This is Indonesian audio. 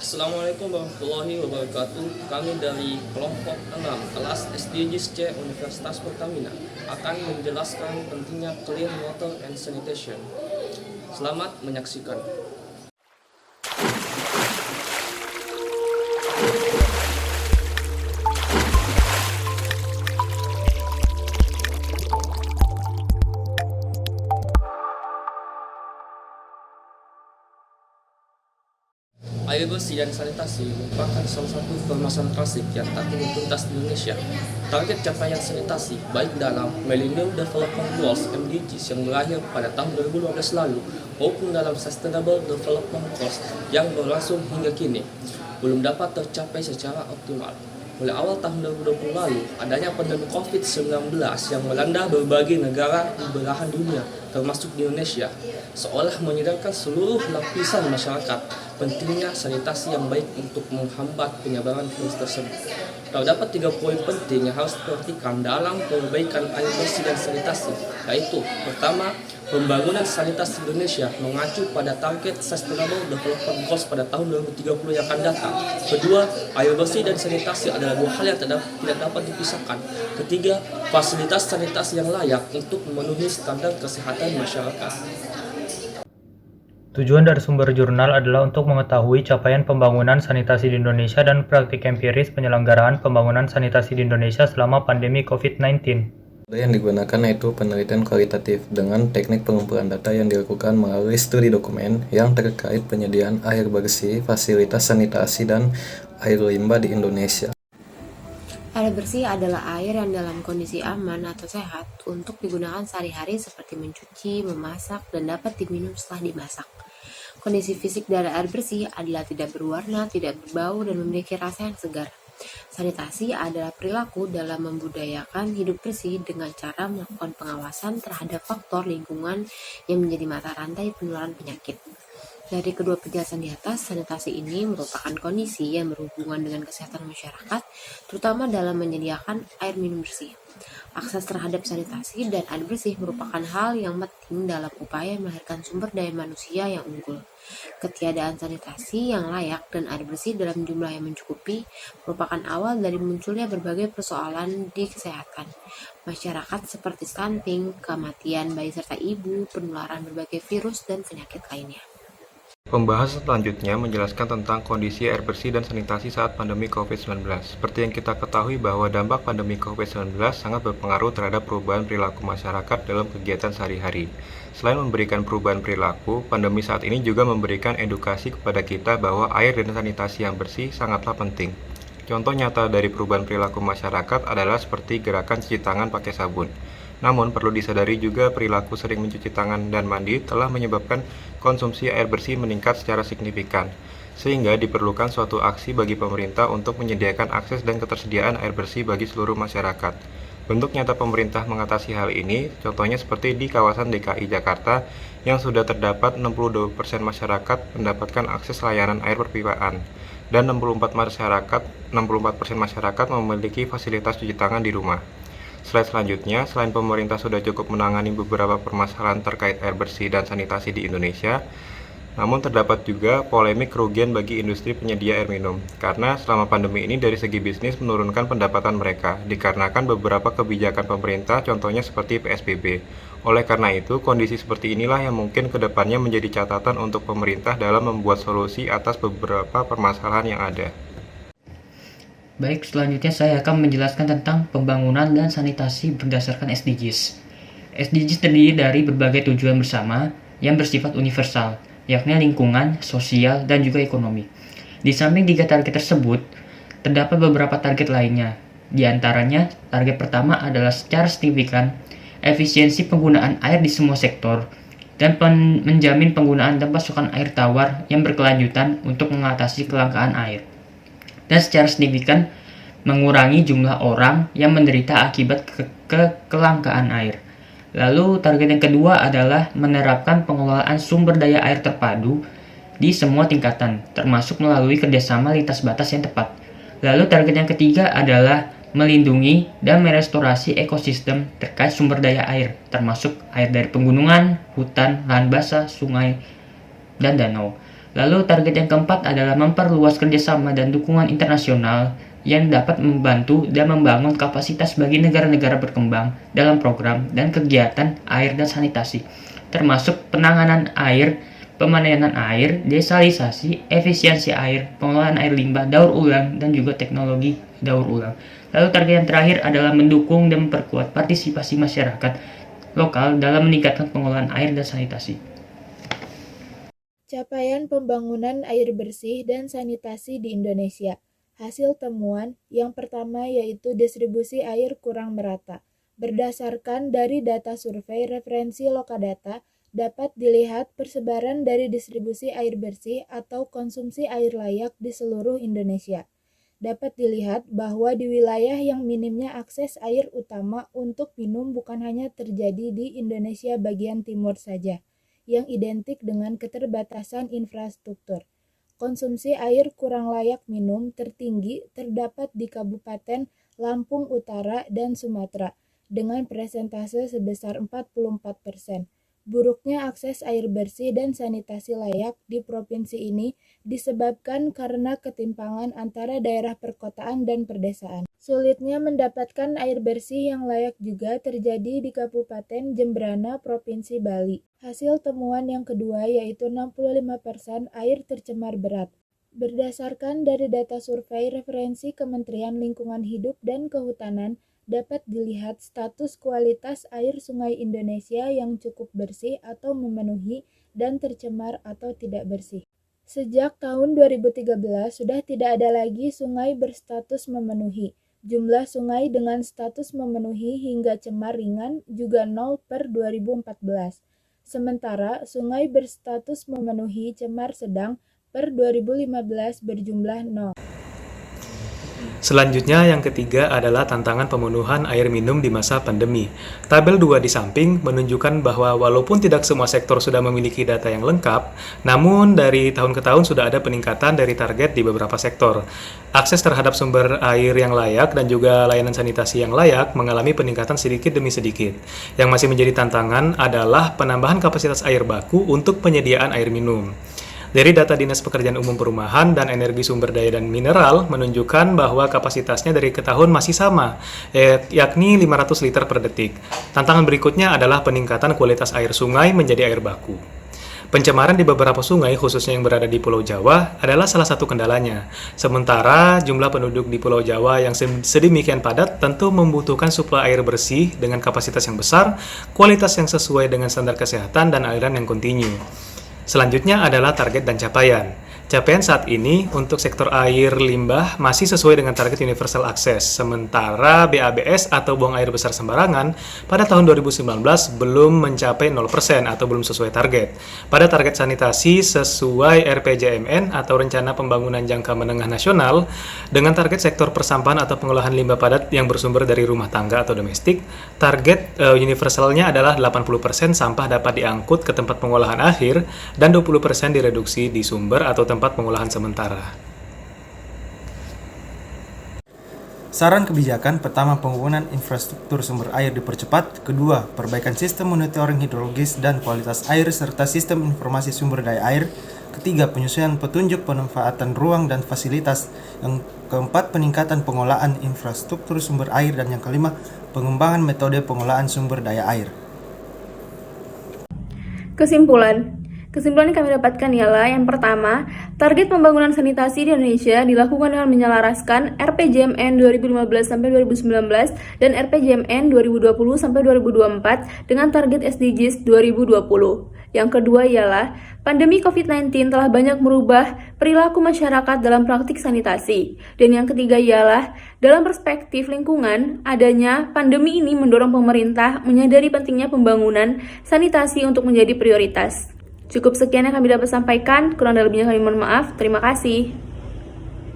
Assalamualaikum warahmatullahi wabarakatuh. Kami dari kelompok 6 kelas SDGs C Universitas Pertamina akan menjelaskan pentingnya clean water and sanitation. Selamat menyaksikan. Air bersih dan sanitasi merupakan salah satu permasalahan klasik yang tak kunjung tuntas di Indonesia. Target capaian sanitasi, baik dalam Millennium Development Goals (MDGs) yang berakhir pada tahun 2015 lalu, maupun dalam Sustainable Development Goals yang berlangsung hingga kini, belum dapat tercapai secara optimal. Mulai awal tahun 2020 lalu, adanya pandemi COVID-19 yang melanda berbagai negara di belahan dunia, termasuk di Indonesia, seolah menyadarkan seluruh lapisan masyarakat pentingnya sanitasi yang baik untuk menghambat penyebaran virus tersebut. Terdapat 3 poin penting yang harus diperhatikan dalam perbaikan air bersih dan sanitasi, yaitu pertama, pembangunan sanitasi Indonesia mengacu pada target Sustainable Development Goals pada tahun 2030 yang akan datang. Kedua, air bersih dan sanitasi adalah dua hal yang tidak dapat dipisahkan. Ketiga, fasilitas sanitasi yang layak untuk memenuhi standar kesehatan masyarakat. Tujuan dari sumber jurnal adalah untuk mengetahui capaian pembangunan sanitasi di Indonesia dan praktik empiris penyelenggaraan pembangunan sanitasi di Indonesia selama pandemi COVID-19. Metode yang digunakan yaitu penelitian kualitatif dengan teknik pengumpulan data yang dilakukan melalui studi dokumen yang terkait penyediaan air bersih, fasilitas sanitasi, dan air limbah di Indonesia. Air bersih adalah air yang dalam kondisi aman atau sehat untuk digunakan sehari-hari seperti mencuci, memasak, dan dapat diminum setelah dimasak. Kondisi fisik dari air bersih adalah tidak berwarna, tidak berbau, dan memiliki rasa yang segar. Sanitasi adalah perilaku dalam membudayakan hidup bersih dengan cara melakukan pengawasan terhadap faktor lingkungan yang menjadi mata rantai penularan penyakit. Dari kedua penjelasan di atas, sanitasi ini merupakan kondisi yang berhubungan dengan kesehatan masyarakat, terutama dalam menyediakan air minum bersih. Akses terhadap sanitasi dan air bersih merupakan hal yang penting dalam upaya melahirkan sumber daya manusia yang unggul. Ketiadaan sanitasi yang layak dan air bersih dalam jumlah yang mencukupi merupakan awal dari munculnya berbagai persoalan di kesehatan masyarakat seperti stunting, kematian bayi serta ibu, penularan berbagai virus, dan penyakit lainnya. Pembahasan selanjutnya menjelaskan tentang kondisi air bersih dan sanitasi saat pandemi COVID-19. Seperti yang kita ketahui bahwa dampak pandemi COVID-19 sangat berpengaruh terhadap perubahan perilaku masyarakat dalam kegiatan sehari-hari. Selain memberikan perubahan perilaku, pandemi saat ini juga memberikan edukasi kepada kita bahwa air dan sanitasi yang bersih sangatlah penting. Contoh nyata dari perubahan perilaku masyarakat adalah seperti gerakan cuci tangan pakai sabun. Namun, perlu disadari juga perilaku sering mencuci tangan dan mandi telah menyebabkan konsumsi air bersih meningkat secara signifikan, sehingga diperlukan suatu aksi bagi pemerintah untuk menyediakan akses dan ketersediaan air bersih bagi seluruh masyarakat. Bentuk nyata pemerintah mengatasi hal ini, contohnya seperti di kawasan DKI Jakarta, yang sudah terdapat 62% masyarakat mendapatkan akses layanan air perpipaan, dan 64% masyarakat memiliki fasilitas cuci tangan di rumah. Slide selanjutnya, selain pemerintah sudah cukup menangani beberapa permasalahan terkait air bersih dan sanitasi di Indonesia, namun terdapat juga polemik kerugian bagi industri penyedia air minum, karena selama pandemi ini dari segi bisnis menurunkan pendapatan mereka, dikarenakan beberapa kebijakan pemerintah, contohnya seperti PSBB. Oleh karena itu, kondisi seperti inilah yang mungkin kedepannya menjadi catatan untuk pemerintah dalam membuat solusi atas beberapa permasalahan yang ada. Baik, selanjutnya saya akan menjelaskan tentang pembangunan dan sanitasi berdasarkan SDGs. SDGs terdiri dari berbagai tujuan bersama yang bersifat universal, yakni lingkungan, sosial, dan juga ekonomi. Di samping 3 target tersebut, terdapat beberapa target lainnya. Di antaranya, target pertama adalah secara signifikan efisiensi penggunaan air di semua sektor, dan menjamin penggunaan dan pasokan air tawar yang berkelanjutan untuk mengatasi kelangkaan air. Dan secara signifikan mengurangi jumlah orang yang menderita akibat kelangkaan air. Lalu target yang kedua adalah menerapkan pengelolaan sumber daya air terpadu di semua tingkatan, termasuk melalui kerjasama lintas batas yang tepat. Lalu target yang ketiga adalah melindungi dan merestorasi ekosistem terkait sumber daya air, termasuk air dari pegunungan, hutan, lahan basah, sungai, dan danau. Lalu target yang keempat adalah memperluas kerjasama dan dukungan internasional yang dapat membantu dan membangun kapasitas bagi negara-negara berkembang dalam program dan kegiatan air dan sanitasi, termasuk penanganan air, pemanenan air, desalinasi, efisiensi air, pengelolaan air limbah, daur ulang, dan juga teknologi daur ulang. Lalu target yang terakhir adalah mendukung dan memperkuat partisipasi masyarakat lokal dalam meningkatkan pengelolaan air dan sanitasi. Capaian pembangunan air bersih dan sanitasi di Indonesia. Hasil temuan yang pertama yaitu distribusi air kurang merata. Berdasarkan dari data survei referensi Lokadata, dapat dilihat persebaran dari distribusi air bersih atau konsumsi air layak di seluruh Indonesia. Dapat dilihat bahwa di wilayah yang minimnya akses air utama untuk minum bukan hanya terjadi di Indonesia bagian timur saja, yang identik dengan keterbatasan infrastruktur. Konsumsi air kurang layak minum tertinggi terdapat di Kabupaten Lampung Utara dan Sumatera, dengan persentase sebesar 44%. Buruknya akses air bersih dan sanitasi layak di provinsi ini disebabkan karena ketimpangan antara daerah perkotaan dan perdesaan. Sulitnya mendapatkan air bersih yang layak juga terjadi di Kabupaten Jembrana, Provinsi Bali. Hasil temuan yang kedua yaitu 65% air tercemar berat. Berdasarkan dari data survei referensi Kementerian Lingkungan Hidup dan Kehutanan, dapat dilihat status kualitas air sungai Indonesia yang cukup bersih atau memenuhi dan tercemar atau tidak bersih. Sejak tahun 2013 sudah tidak ada lagi sungai berstatus memenuhi. Jumlah sungai dengan status memenuhi hingga cemar ringan juga 0 per 2014. Sementara sungai berstatus memenuhi cemar sedang per 2015 berjumlah 0. Selanjutnya yang ketiga adalah tantangan pemenuhan air minum di masa pandemi. Tabel 2 di samping menunjukkan bahwa walaupun tidak semua sektor sudah memiliki data yang lengkap, namun dari tahun ke tahun sudah ada peningkatan dari target di beberapa sektor. Akses terhadap sumber air yang layak dan juga layanan sanitasi yang layak mengalami peningkatan sedikit demi sedikit. Yang masih menjadi tantangan adalah penambahan kapasitas air baku untuk penyediaan air minum. Dari data Dinas Pekerjaan Umum Perumahan dan Energi Sumber Daya dan Mineral menunjukkan bahwa kapasitasnya dari ke tahun masih sama, yakni 500 liter per detik. Tantangan berikutnya adalah peningkatan kualitas air sungai menjadi air baku. Pencemaran di beberapa sungai, khususnya yang berada di Pulau Jawa, adalah salah satu kendalanya. Sementara jumlah penduduk di Pulau Jawa yang sedemikian padat tentu membutuhkan suplai air bersih dengan kapasitas yang besar, kualitas yang sesuai dengan standar kesehatan, dan aliran yang kontinu. Selanjutnya adalah target dan capaian. Capaian saat ini untuk sektor air limbah masih sesuai dengan target Universal Access, sementara BABS atau buang air besar sembarangan pada tahun 2019 belum mencapai 0% atau belum sesuai target. Pada target sanitasi sesuai RPJMN atau Rencana Pembangunan Jangka Menengah Nasional, dengan target sektor persampahan atau pengolahan limbah padat yang bersumber dari rumah tangga atau domestik, target universalnya adalah 80% sampah dapat diangkut ke tempat pengolahan akhir dan 20% direduksi di sumber atau tempat pengolahan sementara. Saran kebijakan: pertama, pembangunan infrastruktur sumber air dipercepat. Kedua, perbaikan sistem monitoring hidrologis dan kualitas air serta sistem informasi sumber daya air. Ketiga, penyesuaian petunjuk pemanfaatan ruang dan fasilitas. Yang keempat, peningkatan pengolahan infrastruktur sumber air. Dan yang kelima, pengembangan metode pengolahan sumber daya air. Kesimpulan yang kami dapatkan ialah yang pertama, target pembangunan sanitasi di Indonesia dilakukan dengan menyelaraskan RPJMN 2015-2019 dan RPJMN 2020-2024 dengan target SDGs 2020. Yang kedua ialah, pandemi COVID-19 telah banyak merubah perilaku masyarakat dalam praktik sanitasi. Dan yang ketiga ialah, dalam perspektif lingkungan, adanya pandemi ini mendorong pemerintah menyadari pentingnya pembangunan sanitasi untuk menjadi prioritas. Cukup sekian yang kami dapat sampaikan, kurang dan lebihnya kami mohon maaf. Terima kasih.